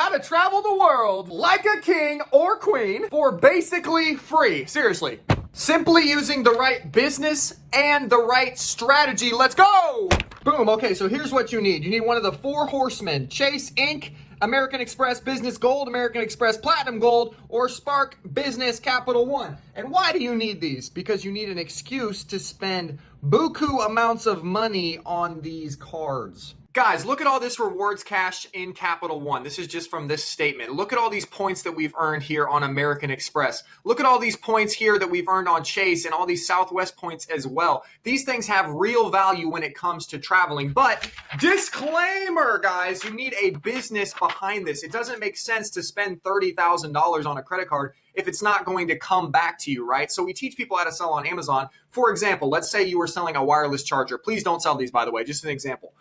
how to travel the world like a king or queen for basically free. Seriously. Simply using the right business and the right strategy. Let's go! Boom. Okay, so here's what you need. You need one of the 4 horsemen: Chase Inc., American Express Business Gold, American Express Platinum Gold, or Spark Business Capital One. And why do you need these? Because you need an excuse to spend buku amounts of money on these cards. Guys, look at all this rewards cash in Capital One. This is just from this statement. Look at all these points that we've earned here on American Express. Look at all these points here that we've earned on Chase and all these Southwest points as well. These things have real value when it comes to traveling. But disclaimer, guys, you need a business behind this. It doesn't make sense to spend $30,000 on a credit card if it's not going to come back to you, right? So we teach people how to sell on Amazon. For example, let's say you were selling a wireless charger. Please don't sell these, by the way, just an example.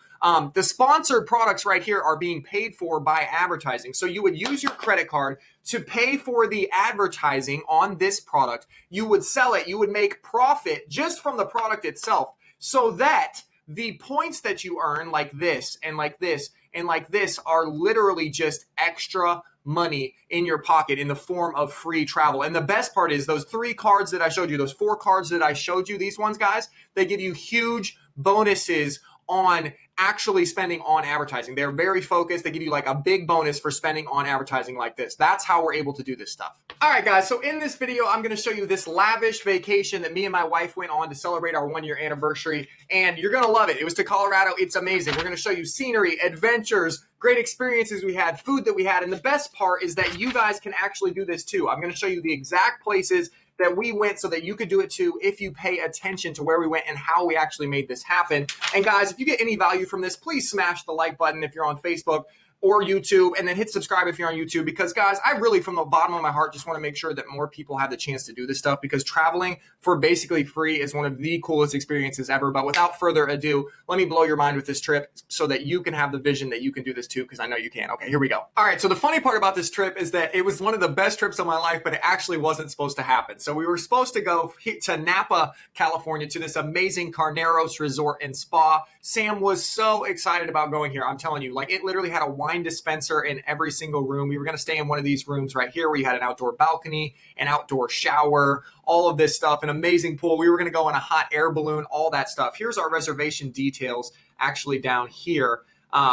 The sponsored products right here are being paid for by advertising. So you would use your credit card to pay for the advertising on this product. You would sell it. You would make profit just from the product itself, so that the points that you earn, like this and like this and like this, are literally just extra money in your pocket in the form of free travel. And the best part is those 3 cards that I showed you, those 4 cards that I showed you, these ones, guys, they give you huge bonuses on actually spending on advertising. They're very focused. They give you like a big bonus for spending on advertising like this. That's how we're able to do this stuff. All right, guys. So in this video, I'm going to show you this lavish vacation that me and my wife went on to celebrate our 1-year anniversary. And you're going to love it. It was to Colorado. It's amazing. We're going to show you scenery, adventures, great experiences we had, food that we had. And the best part is that you guys can actually do this too. I'm going to show you the exact places that we went so that you could do it too if you pay attention to where we went and how we actually made this happen. And guys, if you get any value from this, please smash the like button if you're on Facebook or YouTube, and then hit subscribe if you're on YouTube, because guys, I really, from the bottom of my heart, just want to make sure that more people have the chance to do this stuff, because traveling for basically free is one of the coolest experiences ever. But without further ado, let me blow your mind with this trip so that you can have the vision that you can do this too, because I know you can. Okay, here we go. All right, so the funny part about this trip is that it was one of the best trips of my life, but it actually wasn't supposed to happen. So we were supposed to go to Napa, California, to this amazing Carneros Resort and Spa. Sam was so excited about going here. I'm telling you, like, it literally had a wine dispenser in every single room. We were going to stay in one of these rooms right here where you had an outdoor balcony, an outdoor shower, all of this stuff, an amazing pool. We were going to go in a hot air balloon, all that stuff. Here's our reservation details actually down here.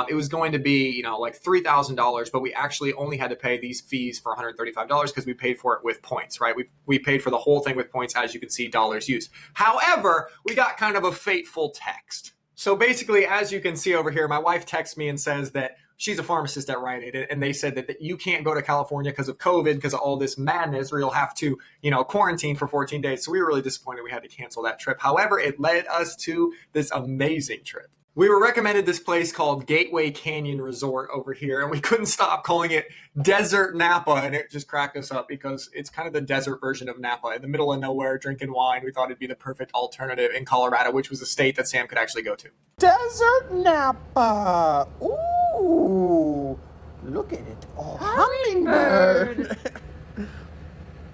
It was going to be, like $3,000, but we actually only had to pay these fees for $135 because we paid for it with points, right? We paid for the whole thing with points, as you can see, dollars used. However, we got kind of a fateful text. So basically, as you can see over here, my wife texts me and says that she's a pharmacist at Rite Aid, and they said that you can't go to California because of COVID, because of all this madness, or you'll have to, quarantine for 14 days. So we were really disappointed we had to cancel that trip. However, it led us to this amazing trip. We were recommended this place called Gateway Canyon Resort over here, and we couldn't stop calling it Desert Napa, and it just cracked us up because it's kind of the desert version of Napa, in the middle of nowhere, drinking wine. We thought it'd be the perfect alternative in Colorado, which was a state that Sam could actually go to. Desert Napa. Ooh, look at it. Oh, hummingbird. Ooh.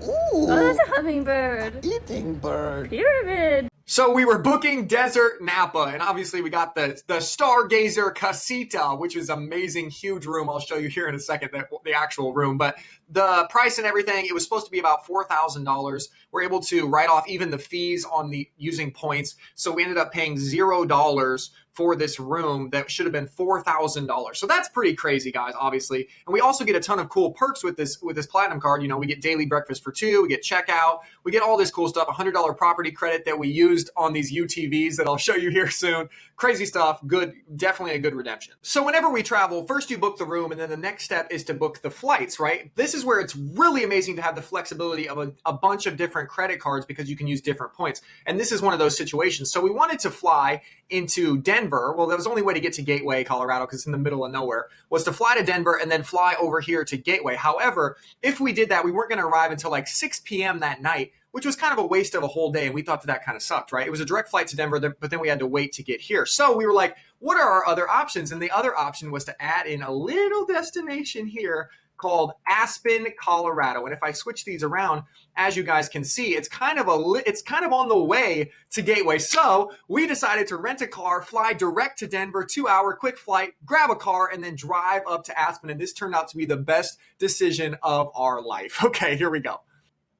Oh, that's a hummingbird. Eating bird. Pyramid. So we were booking Desert Napa, and obviously we got the Stargazer Casita, which is amazing, huge room. I'll show you here in a second the actual room, but the price and everything, it was supposed to be about $4,000. We're able to write off even the fees on the using points, so we ended up paying $0 for this room that should have been $4,000. So that's pretty crazy, guys, obviously. And we also get a ton of cool perks with this platinum card. We get daily breakfast for 2, we get checkout, we get all this cool stuff, $100 property credit that we used on these UTVs that I'll show you here soon. Crazy stuff, good, definitely a good redemption. So whenever we travel, first you book the room, and then the next step is to book the flights, right? This is where it's really amazing to have the flexibility of a bunch of different credit cards, because you can use different points. And this is one of those situations. So we wanted to fly into Denver. Well, that was the only way to get to Gateway, Colorado, because it's in the middle of nowhere, was to fly to Denver and then fly over here to Gateway. However, if we did that, we weren't going to arrive until like 6 p.m. that night, which was kind of a waste of a whole day. And we thought that kind of sucked, right? It was a direct flight to Denver, but then we had to wait to get here. So we were like, what are our other options? And the other option was to add in a little destination here called Aspen, Colorado. And if I switch these around, as you guys can see, it's kind of on the way to Gateway. So we decided to rent a car, fly direct to Denver, 2-hour quick flight, grab a car, and then drive up to Aspen. And this turned out to be the best decision of our life. Okay, here we go.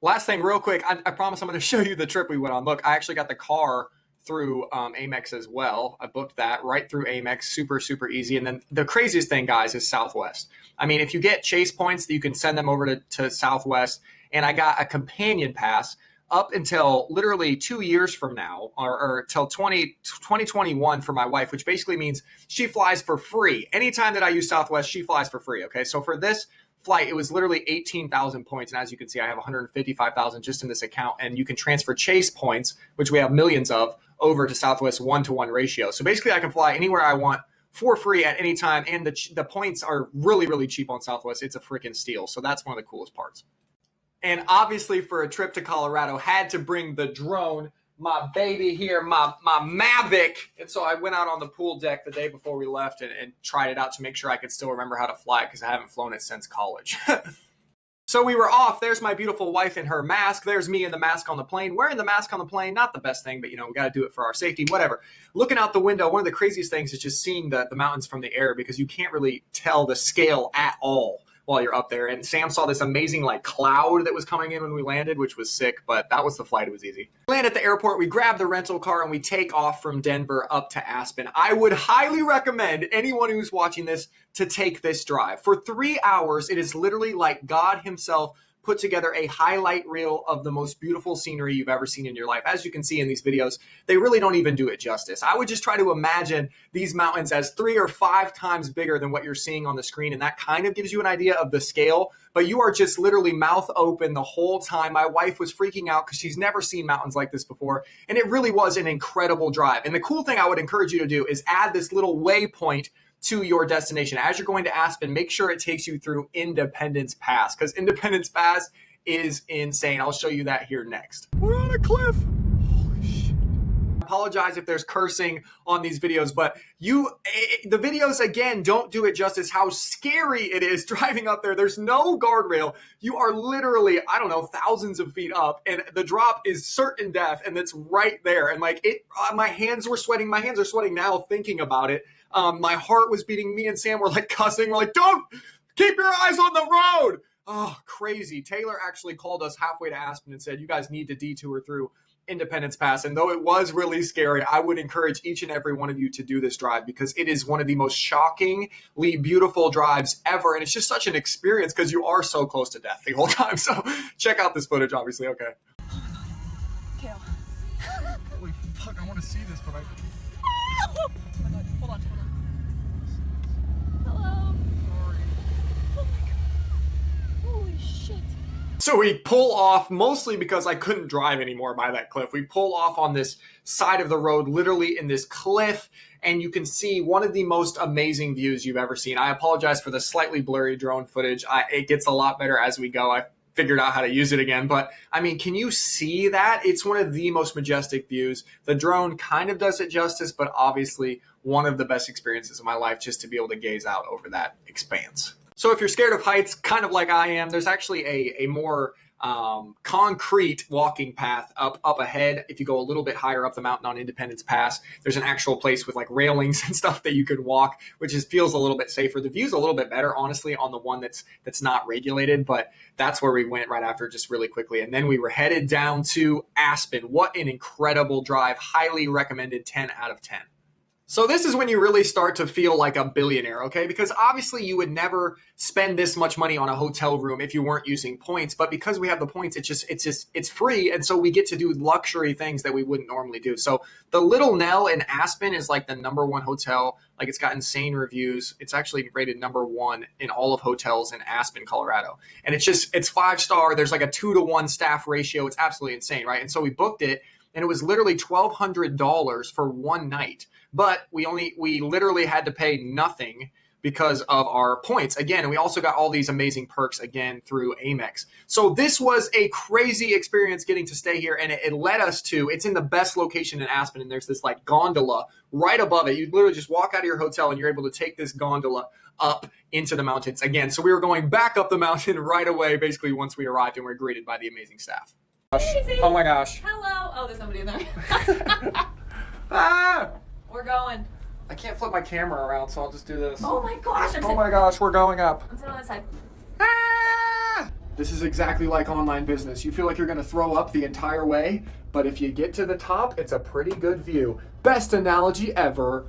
Last thing real quick, I promise I'm going to show you the trip we went on. Look, I actually got the car through Amex as well. I booked that right through Amex, super, super easy. And then the craziest thing, guys, is Southwest. I mean, if you get Chase points, you can send them over to Southwest. And I got a companion pass up until literally 2 years from now, or till 2021 for my wife, which basically means she flies for free. Anytime that I use Southwest, she flies for free. Okay, so for this flight, it was literally 18,000 points. And as you can see, I have 155,000 just in this account. And you can transfer Chase points, which we have millions of, over to Southwest 1-to-1 ratio. So basically I can fly anywhere I want for free at any time. And the points are really, really cheap on Southwest. It's a freaking steal. So that's one of the coolest parts. And obviously for a trip to Colorado, had to bring the drone, my baby here, my Mavic. And so I went out on the pool deck the day before we left and tried it out to make sure I could still remember how to fly it because I haven't flown it since college. So we were off. There's my beautiful wife in her mask. There's me in the mask on the plane. Wearing the mask on the plane, not the best thing, but we got to do it for our safety, whatever. Looking out the window, one of the craziest things is just seeing the mountains from the air because you can't really tell the scale at all while you're up there. And Sam saw this amazing cloud that was coming in when we landed, which was sick, but that was the flight. It was easy. We land at the airport, we grab the rental car, and we take off from Denver up to Aspen. I would highly recommend anyone who's watching this to take this drive. For 3 hours, it is literally like God himself put together a highlight reel of the most beautiful scenery you've ever seen in your life. As you can see in these videos, they really don't even do it justice. I would just try to imagine these mountains as 3 or 5 times bigger than what you're seeing on the screen, and that kind of gives you an idea of the scale, but you are just literally mouth open the whole time. My wife was freaking out because she's never seen mountains like this before, and it really was an incredible drive. And the cool thing I would encourage you to do is add this little waypoint to your destination. As you're going to Aspen, make sure it takes you through Independence Pass because Independence Pass is insane. I'll show you that here next. We're on a cliff. Holy shit. I apologize if there's cursing on these videos, but the videos, again, don't do it justice how scary it is driving up there. There's no guardrail. You are literally, I don't know, thousands of feet up, and the drop is certain death, and it's right there. And my hands were sweating. My hands are sweating now thinking about it. My heart was beating. Me and Sam were cussing. We're don't keep your eyes on the road. Oh, crazy. Taylor actually called us halfway to Aspen and said, you guys need to detour through Independence Pass. And though it was really scary, I would encourage each and every one of you to do this drive because it is one of the most shockingly beautiful drives ever. And it's just such an experience because you are so close to death the whole time. So check out this footage, obviously. Okay. Kale. Holy fuck, I want to see this, but Oh my God. Hold on. Hello. Sorry. Oh my God. Holy shit. So we pull off, mostly because I couldn't drive anymore by that cliff. We pull off on this side of the road, literally in this cliff, and you can see one of the most amazing views you've ever seen. I apologize for the slightly blurry drone footage. It gets a lot better as we go. I figured out how to use it again, but I mean, can you see that? It's one of the most majestic views. The drone kind of does it justice, but obviously one of the best experiences of my life just to be able to gaze out over that expanse. So if you're scared of heights, kind of like I am, there's actually a more concrete walking path up ahead. If you go a little bit higher up the mountain on Independence Pass, there's an actual place with railings and stuff that you could walk, which feels a little bit safer. The view's a little bit better, honestly, on the one that's not regulated, but that's where we went right after, just really quickly. And then we were headed down to Aspen. What an incredible drive. Highly recommended, 10 out of 10. So this is when you really start to feel like a billionaire, okay? Because obviously you would never spend this much money on a hotel room if you weren't using points. But because we have the points, it's free. And so we get to do luxury things that we wouldn't normally do. So the Little Nell in Aspen is the #1 hotel. It's got insane reviews. It's actually rated #1 in all of hotels in Aspen, Colorado. And it's 5-star. There's a 2-to-1 staff ratio. It's absolutely insane, right? And so we booked it. And it was literally $1,200 for one night. But we literally had to pay nothing because of our points. Again, and we also got all these amazing perks again through Amex. So this was a crazy experience getting to stay here. And it led us to, it's in the best location in Aspen. And there's this gondola right above it. You literally just walk out of your hotel and you're able to take this gondola up into the mountains again. So we were going back up the mountain right away, basically once we arrived, and we were greeted by the amazing staff. Easy. Oh my gosh. Hello. Oh, there's somebody in there. Ah! We're going. I can't flip my camera around, so I'll just do this. Oh my gosh. Oh my gosh, we're going up. I'm sitting on the side. Ah! This is exactly like online business. You feel like you're gonna throw up the entire way, but if you get to the top, it's a pretty good view. Best analogy ever.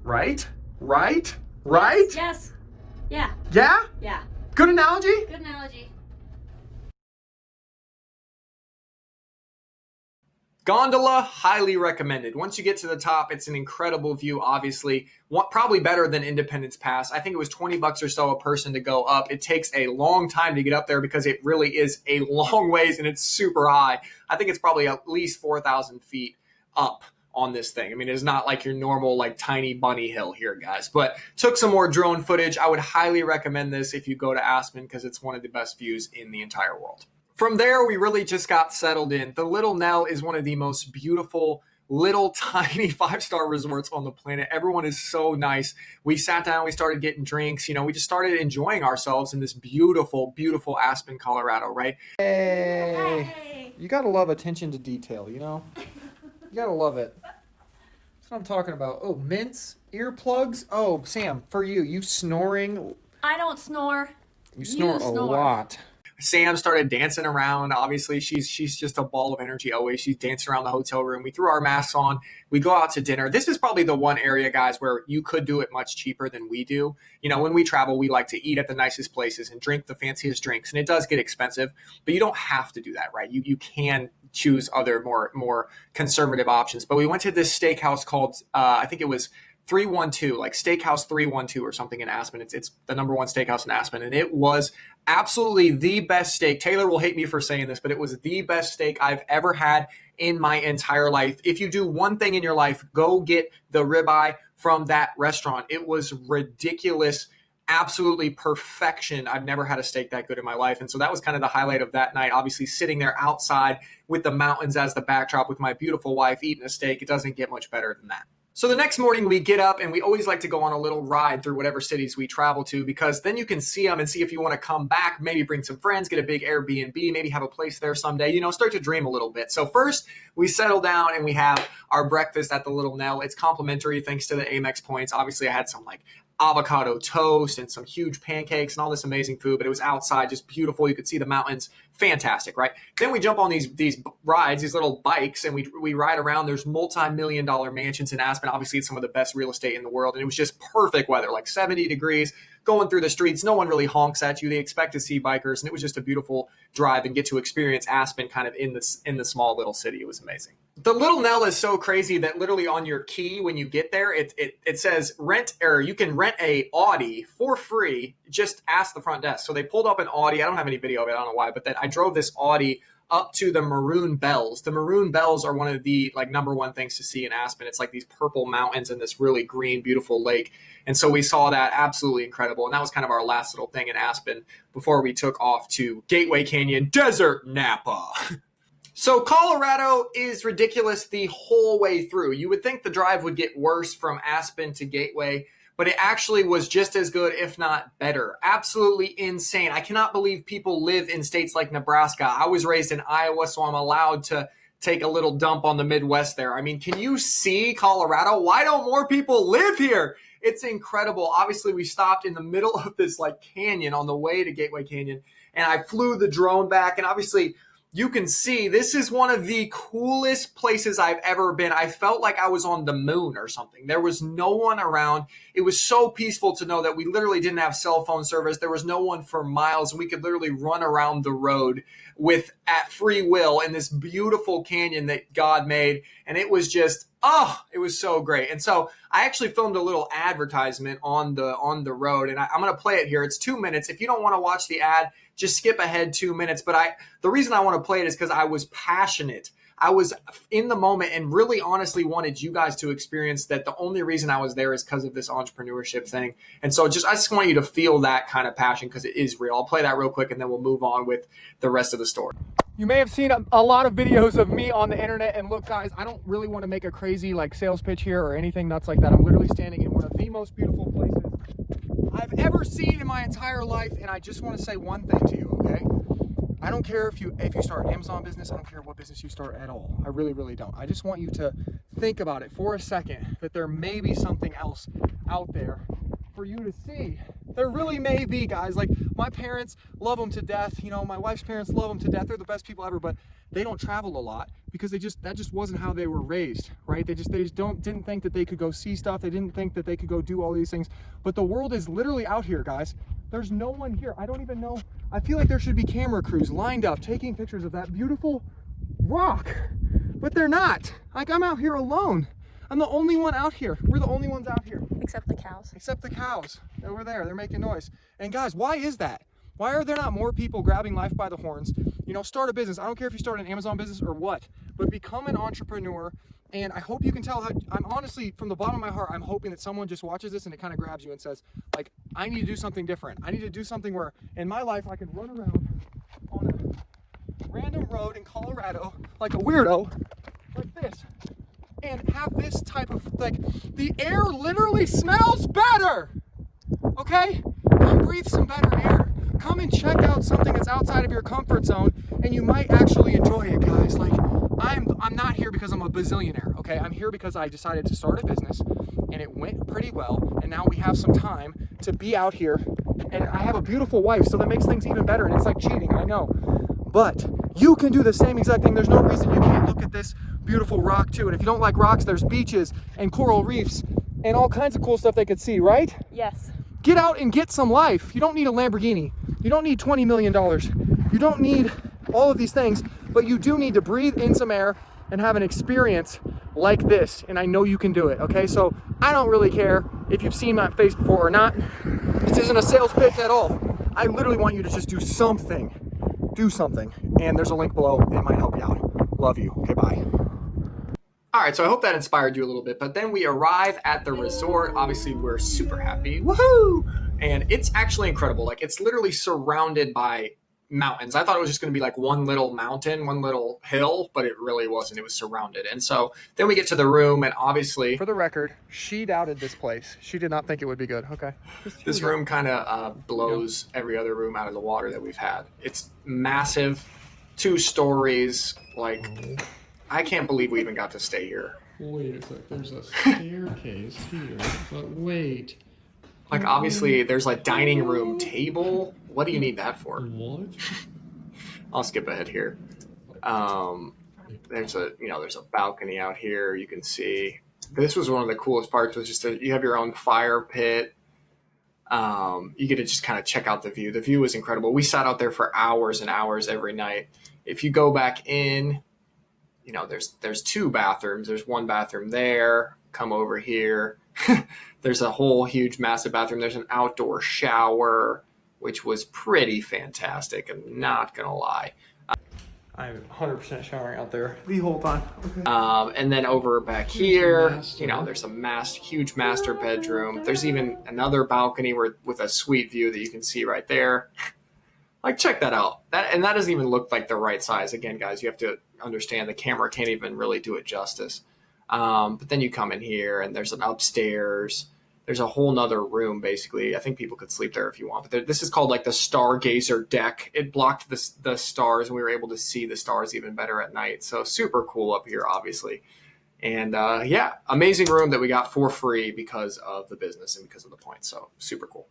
Right? Right? Right? Yes. Yeah. Yeah? Yeah. Good analogy? Good analogy. Gondola, highly recommended. Once you get to the top, it's an incredible view, obviously. Probably better than Independence Pass. I think it was $20 or so a person to go up. It takes a long time to get up there because it really is a long ways and it's super high. I think it's probably at least 4,000 feet up on this thing. I mean, it's not like your normal, like, tiny bunny hill here, guys. But took some more drone footage. I would highly recommend this if you go to Aspen because it's one of the best views in the entire world. From there, we really just got settled in. The Little Nell is one of the most beautiful, little tiny 5-star resorts on the planet. Everyone is so nice. We sat down, we started getting drinks. You know, we just started enjoying ourselves in this beautiful, beautiful Aspen, Colorado, right? Hey. You gotta love attention to detail, you know? You gotta love it. That's what I'm talking about. Oh, mints, earplugs. Oh, Sam, for you, you snoring. I don't snore. You snore a lot. Sam started dancing around. Obviously, she's just a ball of energy always. She's dancing around the hotel room. We threw our masks on. We go out to dinner. This is probably the one area, guys, where you could do it much cheaper than we do. You know, when we travel, we like to eat at the nicest places and drink the fanciest drinks, and it does get expensive, but you don't have to do that, right? You can choose other more conservative options. But we went to this steakhouse called, I think it was 312, like Steakhouse 312 or something in Aspen. It's the number one steakhouse in Aspen, and it was absolutely the best steak. Taylor will hate me for saying this, but it was the best steak I've ever had in my entire life. If you do one thing in your life, go get the ribeye from that restaurant. It was ridiculous, absolutely perfection. I've never had a steak that good in my life. And so that was kind of the highlight of that night. Obviously sitting there outside with the mountains as the backdrop with my beautiful wife eating a steak. It doesn't get much better than that. So the next morning we get up and we always like to go on a little ride through whatever cities we travel to because then you can see them and see if you want to come back, maybe bring some friends, get a big Airbnb, maybe have a place there someday, you know, start to dream a little bit. So first we settle down and we have our breakfast at the Little Nell. It's complimentary thanks to the Amex points. Obviously I had some like avocado toast and some huge pancakes and all this amazing food, but it was outside, just beautiful. You could see the mountains. Fantastic, right? Then we jump on these rides, these little bikes, and we ride around. There's multi-million-dollar mansions in Aspen. Obviously, it's some of the best real estate in the world, and it was just perfect weather, like 70 degrees, going through the streets. No one really honks at you. They expect to see bikers, and it was just a beautiful drive and get to experience Aspen kind of in the small little city. It was amazing. The Little Nell is so crazy that literally on your key when you get there, it says you can rent a Audi for free. Just ask the front desk. So they pulled up an Audi. I don't have any video of it. I don't know why, but then I drove this Audi up to the Maroon Bells. The Maroon Bells are one of the like number one things to see in Aspen. It's like these purple mountains and this really green, beautiful lake. And so we saw that, absolutely incredible. And that was kind of our last little thing in Aspen before we took off to Gateway Canyon, Desert Napa. So Colorado is ridiculous the whole way through. You would think the drive would get worse from Aspen to Gateway, but it actually was just as good, if not better. Absolutely insane. I cannot believe people live in states like Nebraska. I was raised in Iowa, so I'm allowed to take a little dump on the Midwest there. I mean, can you see Colorado? Why don't more people live here? It's incredible. Obviously, we stopped in the middle of this like canyon on the way to Gateway Canyon, and I flew the drone back, and obviously you can see this is one of the coolest places I've ever been. I felt like I was on the moon or something. There was no one around. It was so peaceful to know that we literally didn't have cell phone service. There was no one for miles. We could literally run around the road at free will in this beautiful canyon that God made. And it was just, it was so great. And so I actually filmed a little advertisement on the road, and I'm going to play it here. It's 2 minutes. If you don't want to watch the ad, just skip ahead 2 minutes. But the reason I want to play it is because I was passionate. I was in the moment and really honestly wanted you guys to experience that the only reason I was there is because of this entrepreneurship thing. And so I just want you to feel that kind of passion because it is real. I'll play that real quick and then we'll move on with the rest of the story. You may have seen a lot of videos of me on the internet, and look guys, I don't really want to make a crazy like sales pitch here or anything nuts like that. I'm literally standing in one of the most beautiful places I've ever seen in my entire life, and I just want to say one thing to you, okay? I don't care if you start an Amazon business. I don't care what business you start at all. I really, really don't. I just want you to think about it for a second, that there may be something else out there for you to see. There really may be, guys. Like, my parents love them to death. You know, my wife's parents love them to death. They're the best people ever, but they don't travel a lot because that just wasn't how they were raised, right? They just didn't think that they could go see stuff. They didn't think that they could go do all these things. But the world is literally out here, guys. There's no one here. I don't even know. I feel like there should be camera crews lined up taking pictures of that beautiful rock, but they're not. Like, I'm out here alone. I'm the only one out here. We're the only ones out here. Except the cows. Except the cows over there. They're making noise. And guys, why is that? Why are there not more people grabbing life by the horns? You know, start a business. I don't care if you start an Amazon business or what, but become an entrepreneur. And I hope you can tell how I'm honestly, from the bottom of my heart, I'm hoping that someone just watches this and it kind of grabs you and says, like, I need to do something different. I need to do something where in my life I can run around on a random road in Colorado like a weirdo, like this, and have this type of, like, the air literally smells better. Okay? Come breathe some better air. Come and check out something that's outside of your comfort zone, and you might actually enjoy it, guys. Like, I'm not here because I'm a bazillionaire, okay? I'm here because I decided to start a business, and it went pretty well, and now we have some time to be out here, and I have a beautiful wife, so that makes things even better, and it's like cheating, I know. But you can do the same exact thing. There's no reason you can't look at this beautiful rock too, and if you don't like rocks, there's beaches and coral reefs and all kinds of cool stuff they could see, right? Yes. Get out and get some life. You don't need a Lamborghini. You don't need $20 million. You don't need all of these things, but you do need to breathe in some air and have an experience like this, and I know you can do it, okay? So I don't really care if you've seen my face before or not. This isn't a sales pitch at all. I literally want you to just do something. Do something, and there's a link below. It might help you out. Love you. Okay, bye. All right, so I hope that inspired you a little bit, but then we arrive at the resort. Obviously, we're super happy. Woohoo! And it's actually incredible. Like, it's literally surrounded by mountains. I thought it was just going to be like one little mountain, one little hill, but it really wasn't. It was surrounded. And so then we get to the room, and obviously, for the record, she doubted this place. She did not think it would be good. Okay. This room kind of blows every other room out of the water that we've had. It's massive, 2 stories. Like, I can't believe we even got to stay here. Wait a sec, there's a staircase here, but wait. Like, obviously, there's like dining room table. What do you need that for? What? I'll skip ahead here. There's a balcony out here. You can see. This was one of the coolest parts. Was just that you have your own fire pit. You get to just kind of check out the view. The view was incredible. We sat out there for hours and hours every night. If you go back in, you know, there's 2 bathrooms. There's one bathroom there. Come over here. There's a whole huge massive bathroom. There's an outdoor shower, which was pretty fantastic. I'm not gonna lie. I'm 100% showering out there the whole time. Okay. And then over back here, you know, there's a huge master bedroom. There's even another balcony with a sweet view that you can see right there. Like, check that out. That doesn't even look like the right size. Again, guys, you have to understand the camera can't even really do it justice. But then you come in here, and there's an upstairs. There's a whole nother room, basically. I think people could sleep there if you want. But this is called like the Stargazer deck. It blocked the stars, and we were able to see the stars even better at night. So super cool up here, obviously. And yeah, amazing room that we got for free because of the business and because of the points. So super cool.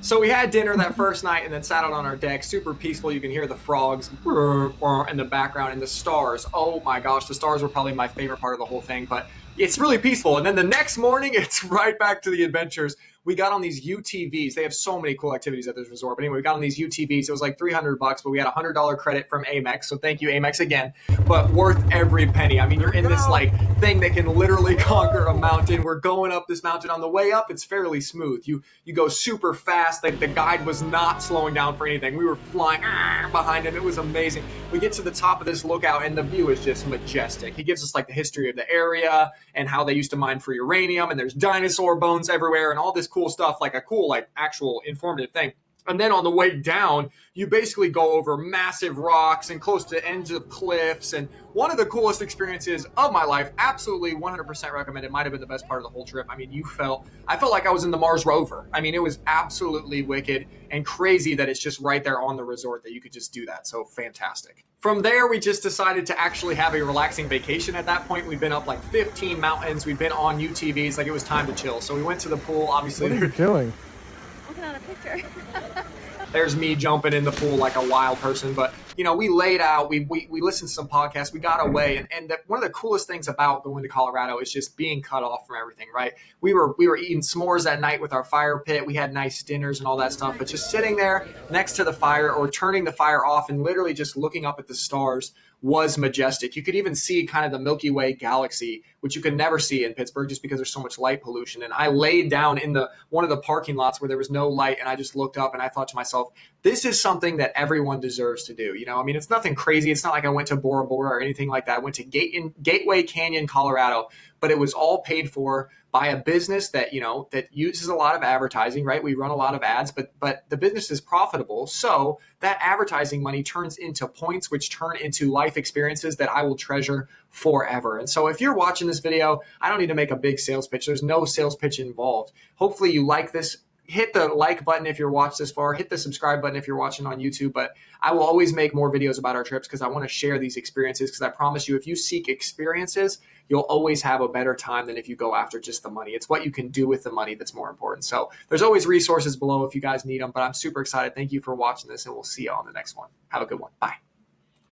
So we had dinner that first night and then sat out on our deck. Super peaceful. You can hear the frogs in the background and the stars. Oh my gosh, the stars were probably my favorite part of the whole thing, but it's really peaceful. And then the next morning, it's right back to the adventures. We got on these UTVs. They have so many cool activities at this resort. But anyway, we got on these UTVs. It was like $300, but we had a $100 credit from Amex. So thank you, Amex, again. But worth every penny. I mean, you're in this like thing that can literally conquer a mountain. We're going up this mountain. On the way up, it's fairly smooth. You go super fast. Like, the guide was not slowing down for anything. We were flying behind him. It was amazing. We get to the top of this lookout, and the view is just majestic. He gives us like the history of the area and how they used to mine for uranium. And there's dinosaur bones everywhere and all this cool stuff, like a cool, like actual informative thing. And then on the way down, you basically go over massive rocks and close to ends of cliffs. And one of the coolest experiences of my life, absolutely 100% recommended. Might have been the best part of the whole trip. I mean, I felt like I was in the Mars rover. I mean, it was absolutely wicked and crazy that it's just right there on the resort that you could just do that. So fantastic. From there, we just decided to actually have a relaxing vacation at that point. We'd been up like 15 mountains. We'd been on UTVs. Like, it was time to chill. So we went to the pool, obviously. What are you doing? Looking at a picture. There's me jumping in the pool like a wild person. But, you know, we laid out, we listened to some podcasts, we got away. And one of the coolest things about going to Colorado is just being cut off from everything, right? We were eating s'mores that night with our fire pit. We had nice dinners and all that stuff. But just sitting there next to the fire or turning the fire off and literally just looking up at the stars was majestic. You could even see kind of the Milky Way galaxy, which you could never see in Pittsburgh just because there's so much light pollution. And I laid down in one of the parking lots where there was no light, and I just looked up and I thought to myself, this is something that everyone deserves to do. You know, I mean, it's nothing crazy. It's not like I went to Bora Bora or anything like that. I went to Gateway Canyon, Colorado, but it was all paid for by a business that, you know, that uses a lot of advertising, right? We run a lot of ads, but the business is profitable. So that advertising money turns into points, which turn into life experiences that I will treasure forever. And so if you're watching this video, I don't need to make a big sales pitch. There's no sales pitch involved. Hopefully you like this. Hit the like button if you're watched this far. Hit the subscribe button if you're watching on YouTube. But I will always make more videos about our trips because I want to share these experiences, because I promise you, if you seek experiences, you'll always have a better time than if you go after just the money. It's what you can do with the money that's more important. So there's always resources below if you guys need them. But I'm super excited. Thank you for watching this, and we'll see you on the next one. Have a good one. Bye.